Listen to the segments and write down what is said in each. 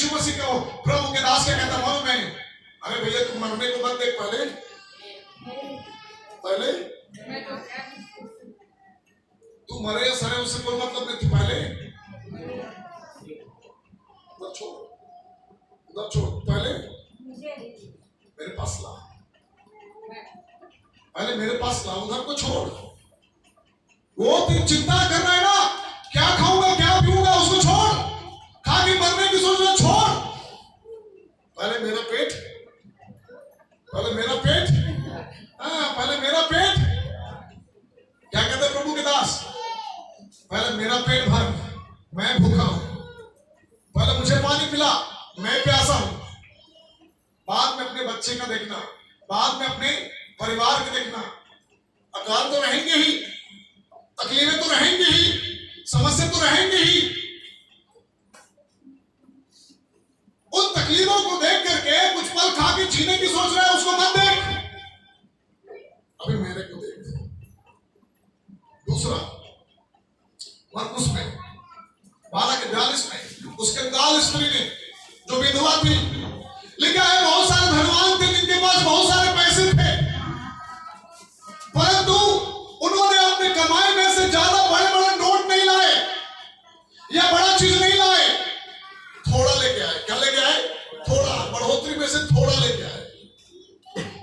यीशु मसीह को प्रभु के दास क्या कहता मालूम है? अरे भैया तुम मरने को मत देख, पहले तू मरे या सरे उससे कोई मतलब नहीं थी। पहले उधर छोड़, पहले मेरे पास ला, पहले मेरे पास ला, उधर को छोड़। वो तुम चिंता कर रहा है ना, क्या खाऊंगा क्या पीऊंगा, उसको छोड़। खा के मरने की सोच रहा, छोड़। पहले मेरा पेट, पहले मेरा पेट, हाँ पहले मेरा पेट। क्या कहते प्रभु के दास? पहले मेरा पेट भर, मैं भूखा हूं। पहले मुझे पानी पिला, मैं प्यासा हूं। बाद में अपने बच्चे का देखना, बाद में अपने परिवार के देखना। अकाल तो रहेंगे ही, तकलीफें तो रहेंगी ही, समस्या तो रहेंगी ही। उन तकलीफों को देख करके कुछ पल खा के जीने की सोच रहा है, उसको मत देख, अभी मेरे को देख। दूसरा मरकुस में 12:42 में उसके गाल स्त्री ने जो विधवा थी, लिखा है बहुत सारे धनवान थे जिनके पास बहुत सारे पैसे थे, परंतु उन्होंने अपने कमाई में से ज्यादा बड़े बड़े नोट नहीं लाए या बड़ा चीज नहीं लाए, थोड़ा लेके आए। क्या लेके आए? थोड़ा, बढ़ोतरी में से थोड़ा लेके आए।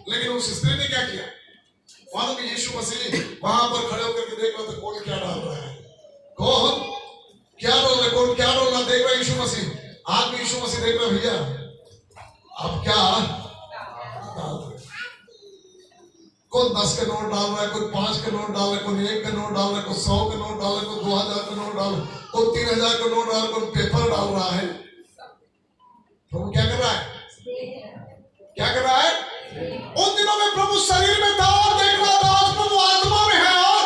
लेकिन उस स्त्री ने क्या किया मालूम है? यीशु मसीह वहां पर खड़े होकर के देख रहा था कौन क्या डाल रहा है, कौन क्या बोल रहा है, कौन क्या बोल रहा, देख रहा यीशु मसीह। आज भी यीशु मसीह देख रहा, भैया अब क्या डाल रहे? कोई 10 के नोट डाल रहा है, कोई 5 के नोट डाल रहा है, कोई 1 के नोट डाल रहा है, कोई 100 के नोट डाल रहा है, कोई 2000 के नोट डाल रहा है, कोई 3000 के नोट डाल रहा है, कोई पेपर डाल रहा है। प्रभु क्या कर रहा है? क्या कर रहा है? उन दिनों में प्रभु शरीर में था और देख रहा था, आज प्रभु आत्मा में है। और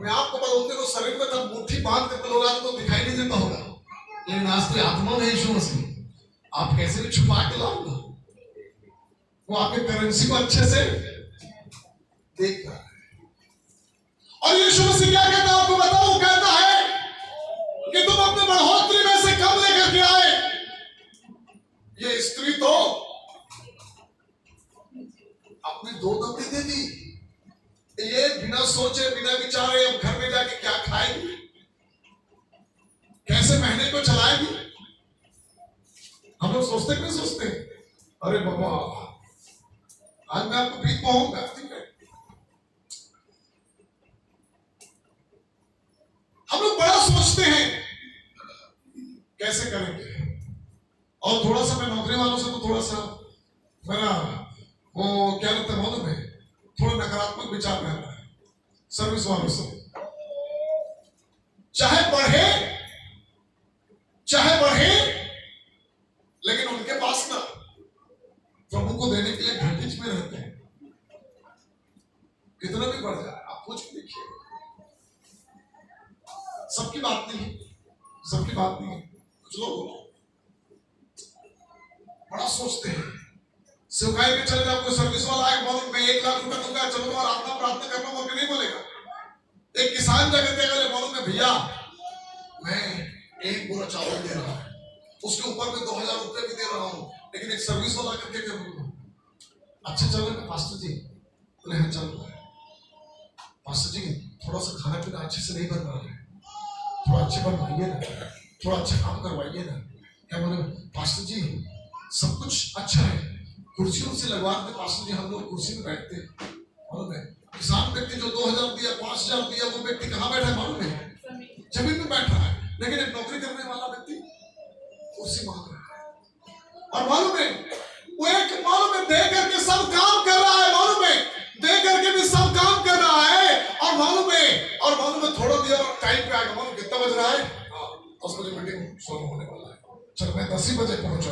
मैं आपको बता, उन दिनों शरीर में था, मुट्ठी बांध के लोग आपको दिखाई नहीं देता होगा, लेकिन आज तो आत्मा में यीशु मसीह। आप कैसे भी छुपा के लाओगे, वो आपके करेंसी को अच्छे से देख रहा है। और यीशु मसीह क्या कहता है आपको बताओ? कहता है कि तुम अपने बढ़ोतरी में से कम लेकर के आए। ये स्त्री तो अपने 2 दबे दे दी, ये बिना सोचे बिना विचारे अब घर में जाके क्या खाएगी, कैसे महीने को चलाएगी। हम लोग सोचते कि नहीं सोचते? अरे बाबा आज मैं आपको भीख पाऊंगा, ठीक है। हम लोग बड़ा सोचते हैं कैसे करेंगे। और थोड़ा सा मैं नौकरी वालों से तो थोड़ा सा मेरा वो क्या लगता है मालूम है, थोड़ा नकारात्मक विचार रहता है सर्विस वालों से। चाहे बढ़े लेकिन उनके पास ना प्रभु को देने के लिए घटिच में रहते हैं। कितना भी बढ़ जाए आप कुछ देखिए, सबकी बात नहीं, सबकी बात नहीं। कुछ लोग बड़ा सोचते हैं, सिखाई में चले जाओ, कोई सर्विस वाला आए मालूम मैं 1 लाख रुपया दूंगा, चलो और आत्मा प्रार्थना करना होगा, नहीं बोलेगा। एक किसान जगह देगा मालूम है भैया मैं 1 बोरा चावल दे रहा हूं, उसके ऊपर में 2000 रुपये भी दे रहा हूं, लेकिन एक सर्विस वाला करके करूंगा। अच्छा चल रहा है पास्टर जी? बोले हाँ चल रहा है। पास्टर जी थोड़ा सा खाना पीना अच्छे से नहीं बन रहा है, थोड़ा अच्छे बनवाइए ना, थोड़ा अच्छा काम करवाइए ना। क्या बोले? पास्टर जी सब कुछ अच्छा है, कुर्सियों से लगवा देते पास्टर जी, हम लोग कुर्सी में बैठते हैं। मालूम है किसान व्यक्ति जो 2000 दिया 5000 दिया, वो व्यक्ति कहाँ बैठा है मालूम है? जमीन में बैठ रहा है। लेकिन एक नौकरी करने वाला व्यक्ति कुर्सी मांग रहा है। और मालूम है वो एक मालूम है दे करके सब काम कर रहा है, मालूम है दे करके भी सब काम कर रहा है। और मालूम है थोड़ा दिया और टाइम पे आएगा। मालूम कितना बज रहा है? 10 बजे मीटिंग शुरू होने वाला है, चलो मैं 10 ही बजे पहुंचा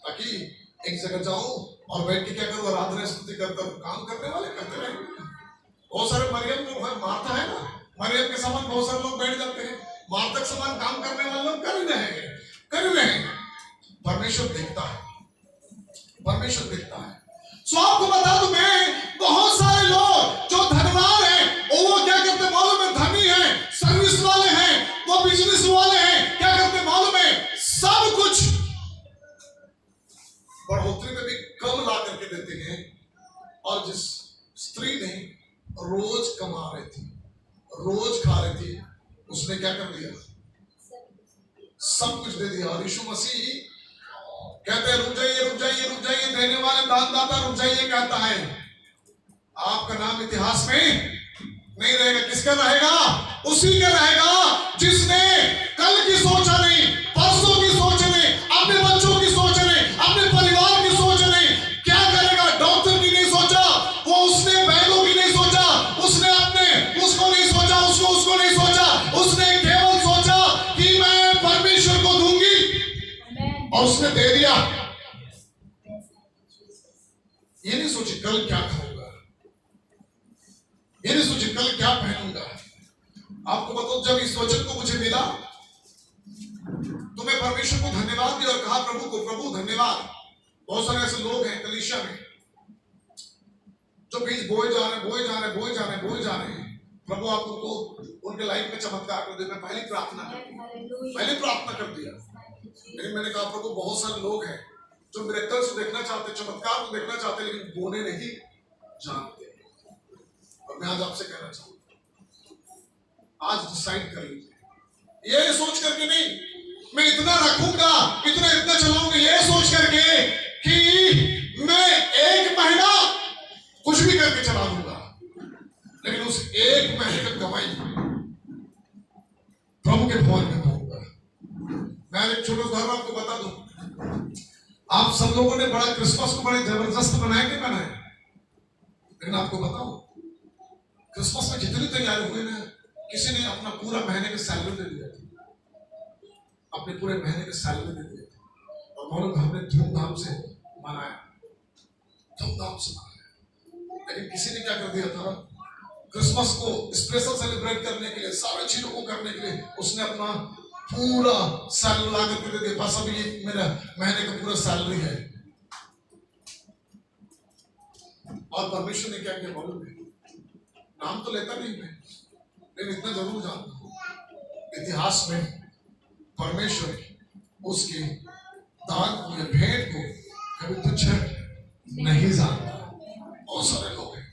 ताकि एक जगह जाऊं और बैठ के क्या करूं, आराधना स्तुति करता हूं। काम करने वाले करते रहेंगे। बहुत सारे मरियम जो है मार्था है ना, मरियम के समान बहुत सारे लोग बैठ जाते हैं। मार्था के समान काम करने वाले लोग कर रहे हैं। परमेश्वर देखता है, परमेश्वर देखता है। सो आपको बता दूं मैं, बहुत सारे लोग जो धनवान हैं वो क्या करते मालूम है? धनी हैं, सर्विस वाले हैं, वो बिजनेस वाले हैं, क्या करते मालूम है? सब कुछ बढ़ोतरी में भी कम ला करके देते हैं। और जिस स्त्री ने रोज कमा रही थी, रोज खा रही थी, उसने क्या कर दिया? सब कुछ दे दिया। और यीशु मसीह कहते हैं रुक जाइए रुक जाइए रुक जाइए, देने वाले दानदाता रुक जाइए। कहता है आपका नाम इतिहास में नहीं रहेगा। किसका रहेगा? उसी का रहेगा जिसने कल की सोचा नहीं, परसों की सोच नहीं, अपने बच्चों की सोच नहीं, अपने परिवार की सोच नहीं। क्या करेगा? डॉक्टर की नहीं सोचा, वो उसने बैलों की नहीं सोचा, उसने अपने उसको नहीं सोचा, उसको नहीं सोचा, उसने केवल सोचा कि मैं परमेश्वर को दूंगी और उसने दे दिया। ये नहीं सोची कल क्या खाऊंगा, ये नहीं सोची कल क्या पहनूंगा। आपको बताओ जब इस वचन को मुझे मिला तो मैं परमेश्वर को धन्यवाद दिया और कहा प्रभु को, प्रभु धन्यवाद। बहुत सारे ऐसे लोग हैं कलीसिया में जो बीज बोए जा रहे हैं। प्रभु आप उनको उनके लाइफ में चमत्कार कर दे। मैं पहली प्रार्थना कर दिया। लेकिन मैंने कहा प्रभु बहुत सारे लोग हैं जो मिरेकल्स को देखना चाहते, चमत्कार को देखना चाहते, लेकिन बोने नहीं जानते। और मैं आज आपसे कहना चाहूंगा, आज डिसाइड कर लीजिए। ये सोच करके नहीं मैं इतना रखूंगा, इतना चलाऊंगा, ये सोच करके कि मैं एक महीना कुछ भी करके चला दूंगा, लेकिन उस एक महीने का कमाई प्रभु के भवन में दूंगा। मैं एक छोटा उदाहरण आपको बता दूं। आप सब लोगों ने बड़ा क्रिसमस को बड़े जबरदस्त बनाया कि बनाया, लेकिन आपको बताओ क्रिसमस में जितनी तैयारी हुई ना, किसी ने अपना पूरा महीने का सैलरी दे दिया था, अपने पूरे महीने का सैलरी दे दिया था। और बहुत हमने धूमधाम से मनाया। लेकिन किसी ने क्या कर दिया था? क्रिसमस को स्पेशल सेलिब्रेट करने के लिए, सारी चीजों को करने के लिए उसने अपना पूरा सैलरी ला करके दे दिया। बस अभी ये मेरा महीने का पूरा सैलरी है। और परमेश्वर ने क्या किया मालूम है? नाम तो लेता नहीं मैं, लेकिन इतना जरूर जानता हूं, इतिहास में परमेश्वर उसके दान को या भेंट को कभी तुच्छ नहीं जानता। बहुत सारे लोग हैं,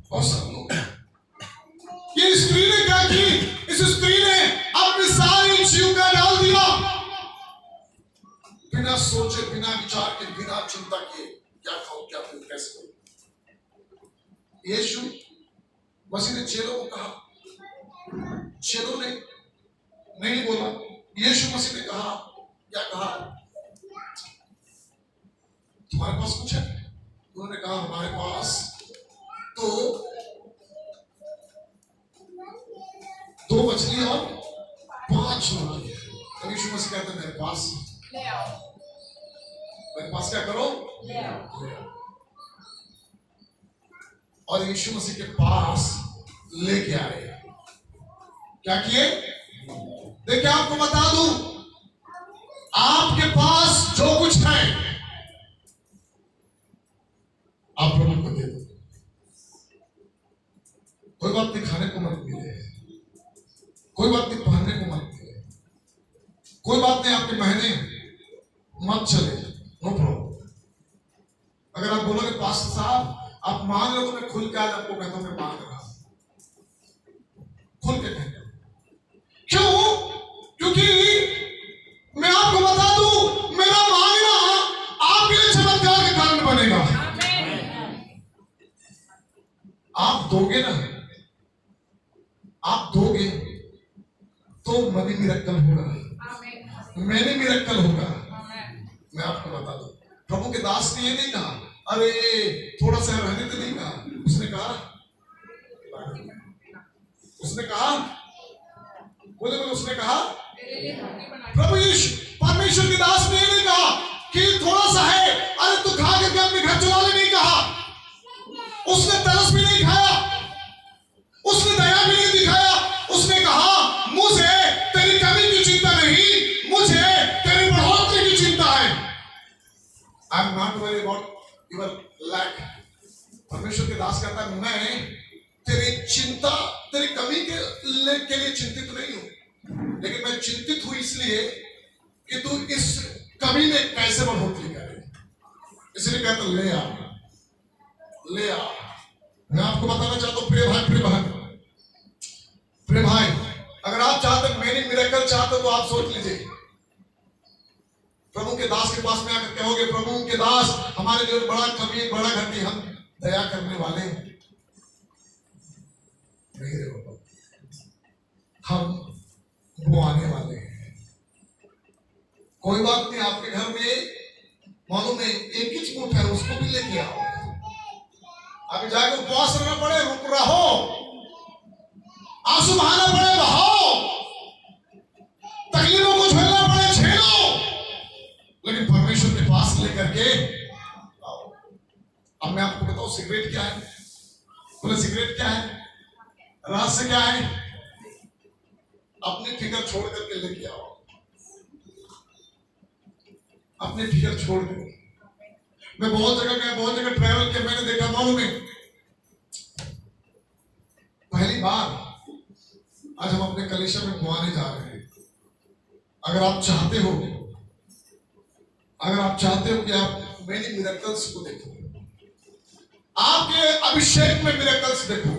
बहुत सारे लोग हैं। ये स्त्री ने क्या की? इस स्त्री ने अपनी सारी जीविका डाल दिया, बिना सोचे, बिना विचार के, बिना चिंता किए क्या खाऊं, क्या पीऊं, कैसे करूं। यीशु मसीह ने चेलों को कहा, चेलों ने नहीं बोला। यीशु मसीह ने कहा, क्या कहा? तुम्हारे पास कुछ है? उन्होंने कहा हमारे पास तो 2 मछली और 5 रोटी है। तो यीशु मसीह कहते हैं मेरे पास ले आओ। मेरे पास क्या करो? ले आओ। और यीशु मसीह के पास लेके आए। क्या किए? देखिए आपको बता दूं, आपके पास जो कुछ है आप प्रभु को दे दो। कोई बात नहीं खाने को मत मिले, कोई बात नहीं पहनने को मत मिले, कोई बात नहीं आपके महीने मत चले, नो प्रॉब्लम। अगर आप बोलोगे पास्टर साहब आप मांग रहे हो, तो मैं खुल के आज आपको कहता हूं मैं मांग रहा हूं, खुल के कहता हूं। क्यों? क्योंकि मैं आपको बता दूं, मेरा मांगना आपके लिए चमत्कार का कारण बनेगा। आप दोगे ना, आप दोगे तो मनी मिरेकल होगा, मैंने मिरेकल होगा। मैं आपको बता दूं, प्रभु के दास ने ये नहीं कहा अरे थोड़ा सा रहने तो नहीं कहा। उसने कहा बोले उसने कहा प्रभु यीशु परमेश्वर के दास ने नहीं कहा कि थोड़ा सा है, अरे तू खा करके अपने घर चला ले, नहीं कहा। उसने तरस भी नहीं खाया, उसने दया भी नहीं दिखाया। उसने कहा मुझे तेरी कमी की चिंता नहीं, मुझे तेरी बढ़ोतरी की चिंता है। I am not worry about your lack. परमेश्वर के दास कहता है मैं तेरी चिंता, तेरी कमी के लिए चिंतित नहीं हूं, लेकिन मैं चिंतित हूं इसलिए कि तू इस कमी में कैसे बढ़ोतरी करे। इसलिए कहता ले आ, ले आ। मैं आपको बताना चाहता हूँ प्रिय भाई, प्रिय भाई, प्रिय भाई, अगर आप चाहते मेरी मिरेकल चाहते तो आप सोच लीजिए, प्रभु के दास के पास में आकर कहोगे प्रभु के दास हमारे लिए बड़ा कमी, बड़ा घटी, हम दया करने वाले नहीं रे बाबा, हम वो आने वाले हैं। कोई बात नहीं, आपके घर में मालूम है एक ही चूट है, उसको भी लेके आओ। अभी जाकर उपवास रहना पड़े, रुक रहो, आंसू बहाना पड़े बहाओ, तकलीफों को झेलना पड़े झेलो, लेकिन परमेश्वर के पास लेकर के आओ। अब मैं आपको बताऊं सिगरेट क्या है, बोले सिगरेट क्या है, रहस्य क्या है, अपनी फिक्र छोड़ करके लेके आओ, अपनी फिक्र छोड़ कर। मैं बहुत जगह गया, बहुत जगह ट्रैवल किया, मैंने देखा मालूम है पहली बार आज हम अपने कलीसिया में घुमाने जा रहे हैं। अगर आप चाहते हो, अगर आप चाहते हो कि आप मेरी मिरेकल्स को देखो, आपके अभिषेक में मिरेकल्स देखो,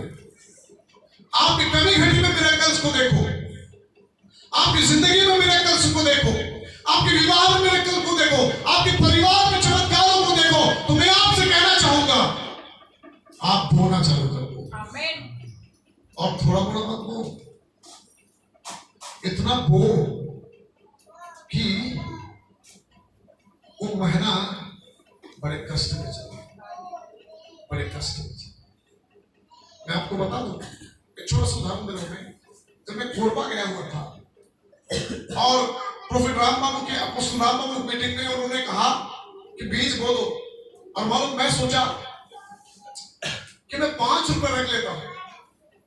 आपकी कमी घटी में मिरेकल्स को देखो, आपकी जिंदगी में मिरेकल्स को देखो, आपके विवाह में मिरेकल को देखो, आपके परिवार में चमत्कारों को देखो, तो मैं आपसे कहना चाहूंगा आप बोना चालू कर दो। आमीन। और थोड़ा थोड़ा मत बो, इतना बो कि वो महीना बड़े कष्ट में चला, बड़े कष्ट में चला। मैं आपको बता दूं, एक छोटा सा उदाहरण दे रहा हूं। जब मैं कोरबा गया हुआ था और प्रोफेट राम बाबू के अपोस्टल राम बाबू मीटिंग में उन्होंने कहा कि बीज बो दो, और मालूम मैं सोचा कि मैं 5 रुपए रख लेता हूं।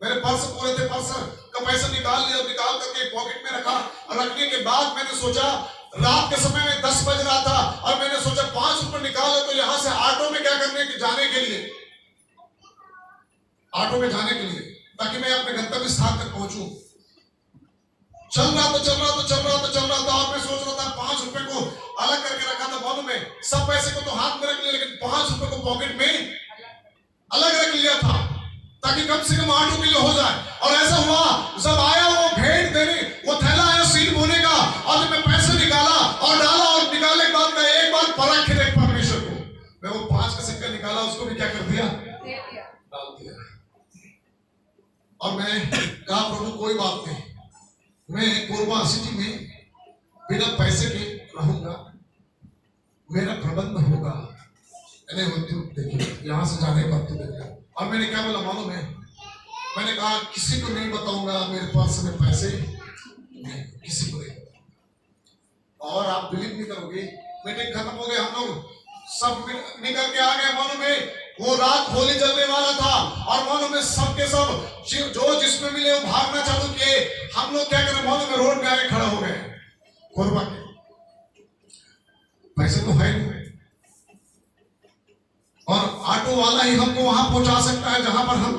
मेरे पर्स पूरे थे, पर्स का पैसा निकाल लिया, निकाल करके पॉकेट में रखा, और रखने के बाद मैंने सोचा रात के समय में 10 बज रहा था, और मैंने सोचा 5 रुपए निकाले तो यहां से ऑटो में क्या करने के जाने के लिए, ऑटो में जाने के लिए, ताकि मैं अपने गंतव्य स्थान तक पहुंचूं। चल रहा था और मैं सोच रहा था 5 रुपए को अलग करके रखा था, मालूम है सब पैसे को तो हाथ में रख लिया, लेकिन 5 रुपए को पॉकेट में अलग रख लिया था, ताकि कम से कम ऑटो के लिए हो जाए। और ऐसा हुआ, जब आया वो भेंट देने, वो थैला आया सीट बोने का, और जब मैं पैसे निकाला और डाला, और निकालने के बाद मैं एक बार परख के देख परमेश्वर को, मैं वो 5 का सिक्का निकाला, उसको भी क्या कर दिया, डाल दिया। और मैं कहा प्रभु कोई बात नहीं, मैं कोरबा सिटी में बिना पैसे के रहूंगा, मेरा प्रबंध होगा। देखिए यहाँ से जाने का तो देखिए। और मैंने क्या बोला मालूम है, मैंने कहा किसी को नहीं बताऊंगा मेरे पास में पैसे नहीं, किसी को नहीं। और आप बिलीव नहीं करोगे, मीटिंग खत्म हो गई, हम लोग सब निकल के आ गए। मालूम है वो रात होली चलने वाला था, और मालूम है सबके सब जो जिसमें मिले वो भागना चालू किए। हम लोग क्या करें मालूम है, रोड में आके खड़ा हो गए। कोरबा के पैसे तो है नहीं, और ऑटो वाला ही हमको वहां पहुंचा सकता है जहां पर हम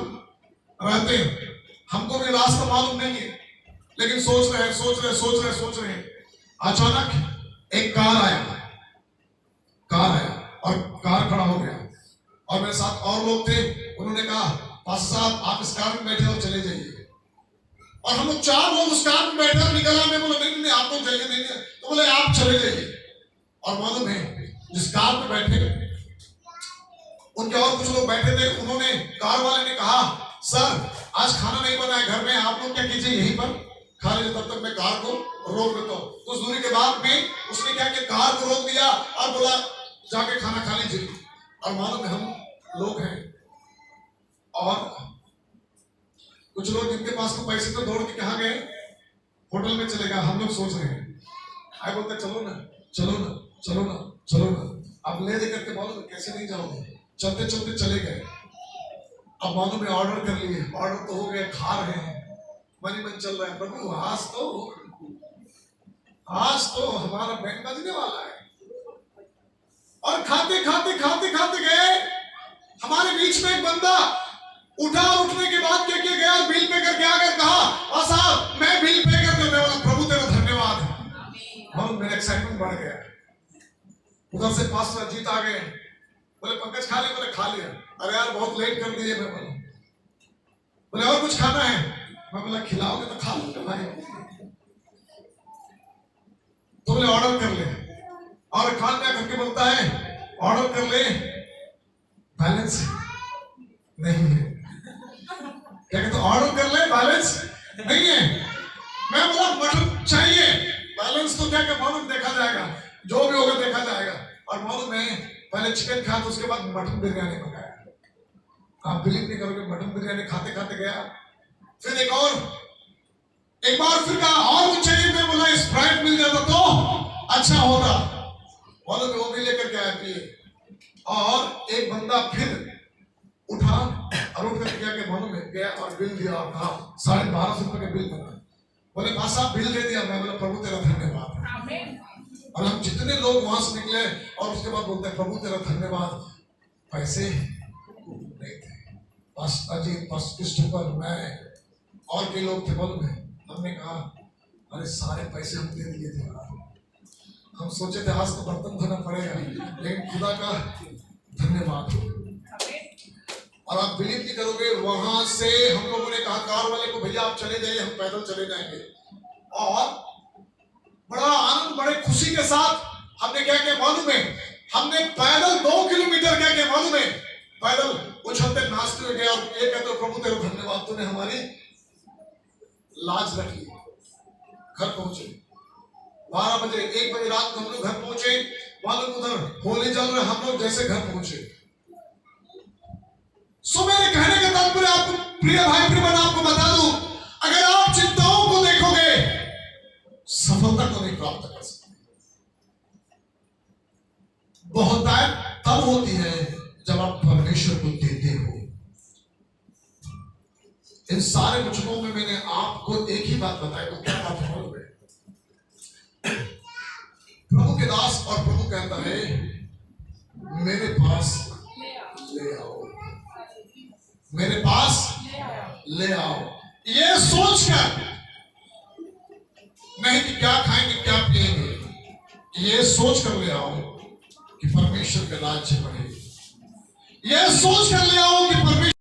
रहते हैं। हमको भी रास्ता मालूम नहीं है, लेकिन सोच रहे हैं। अचानक एक कार आया और कार खड़ा हो गया, और मेरे साथ और लोग थे। उन्होंने कहा पास्टर साहब आप इस कार में बैठे और चले जाइए। और हम लोग 4 लोग उस कार में बैठे, निकला। मैं बोला नहीं आप लोग जाइए, नहीं, तो बोले आप चले जाइए। और मालूम है जिस कार में बैठे उनके और कुछ लोग बैठे थे, उन्होंने कार वाले ने कहा सर आज खाना नहीं बना है घर में, आप लोग क्या कीजिए यहीं पर खा लीजिए, तब तक मैं कार को रोक देता हूँ। कुछ दूरी के बाद में उसने क्या किया, कार को रोक दिया और बोला जाके खाना खा लीजिए। और मालूम है हम लोग हैं, और कुछ लोग जिनके पास तो पैसे तो दौड़ के कहाँ गए, होटल में चले गए। हम लोग सोच रहे हैं, आए बोलते चलो ना, अब ले दे करके मालूम कैसे नहीं जाओगे, चलते चले गए। अब मालूम है ऑर्डर कर लिए, ऑर्डर तो हो गए, खा रहे हैं, मन चल रहा है प्रभु आज तो हमारा बैंक बजने वाला है। और खाते गए, हमारे बीच में एक बंदा उठा, और उठने के बाद क्या गया, बिल पे करके आकर कहा और साहब मैं बिल पे कर देने वाला, प्रभु तेरा धन्यवाद है। और मेरा एक्साइटमेंट बढ़ गया। उधर से पास्टर अजीत आ गए, बोले पंकज खा ले, बोले खा लिया। अरे यार बहुत लेट कर दिए। मैं बोला बोले और कुछ खाना है? मैं बोला खिलाओगे तो खा लो भाई। तो बोले ऑर्डर कर ले। और खान क्या करके बोलता है ऑर्डर कर ले, बैलेंस नहीं है। क्या कहते ऑर्डर कर ले, बैलेंस नहीं है। मैं बोला मटन चाहिए, बैलेंस तो क्या क्या मालूम देखा जाएगा, जो भी होगा देखा जाएगा। और मालूम है पहले चिकन खाया तो उसके बाद मटन बिरयानी मंगाया। आप बिलीव नहीं करोगे, मटन बिरयानी खाते खाते गया। फिर एक बार फिर कहा और कुछ चाहिए? मैं बोला स्प्राइट मिल जाता तो अच्छा होता। बोलो वो भी लेकर के आया पिए। और एक बंदा फिर उठा और उठ कर क्या मालूम है गया और बिल दिया और कहा 1250 रुपए का बिल बना। बोले भाई साहब बिल दे दिया। मैं बोला प्रभु तेरा धन्यवाद। और हम जितने लोग वहां से निकले और उसके बाद बोलते हैं प्रभु तेरा धन्यवाद, पैसे नहीं थे। पास्टर जी, क्रिस्टोफर, मैं और के लोग थे मालूम है। हमने कहा अरे सारे पैसे हम दे दिए थे। हम सोचे थे आज तो बर्तन धोना पड़ेगा, लेकिन खुदा का धन्यवाद। और आप बिलीव नहीं करोगे, वहां से हम लोगों ने कहा कार वाले को भैया आप चले जाइए, हम पैदल चले जाएंगे। और बड़ा आनंद, बड़े खुशी के साथ हमने क्या क्या मालूम है, हमने पैदल 2 किलोमीटर क्या क्या मालूम है, पैदल उछलते नाचते हुए गए। और ये कहते प्रभु तेरा धन्यवाद, तूने हमारी लाज रखी। घर पहुंचे 12 बजे, 1 बजे रात को हम लोग घर पहुंचे। मालूम उधर होली जल रहे, हम लोग जैसे घर पहुंचे। सो मेरे कहने का तात्पर्य आपको प्रिय भाई प्रिय बहन आपको बता दूं, अगर आप चिंताओं को देखोगे सफलता को नहीं प्राप्त कर सकते। बहुतायत तब होती है जब आप परमेश्वर को देते हो। इन सारे वचनों में मैंने आपको एक ही बात बताई, तो क्या बात है? प्रभु के दास और प्रभु कहता है मेरे पास ले आओ, मेरे पास ले आओ। ये सोचकर नहीं कि क्या खाएंगे क्या पिएंगे, ये सोचकर ले आओ कि परमेश्वर का राज्य बढ़े। ये सोचकर ले आओ कि परमेश्वर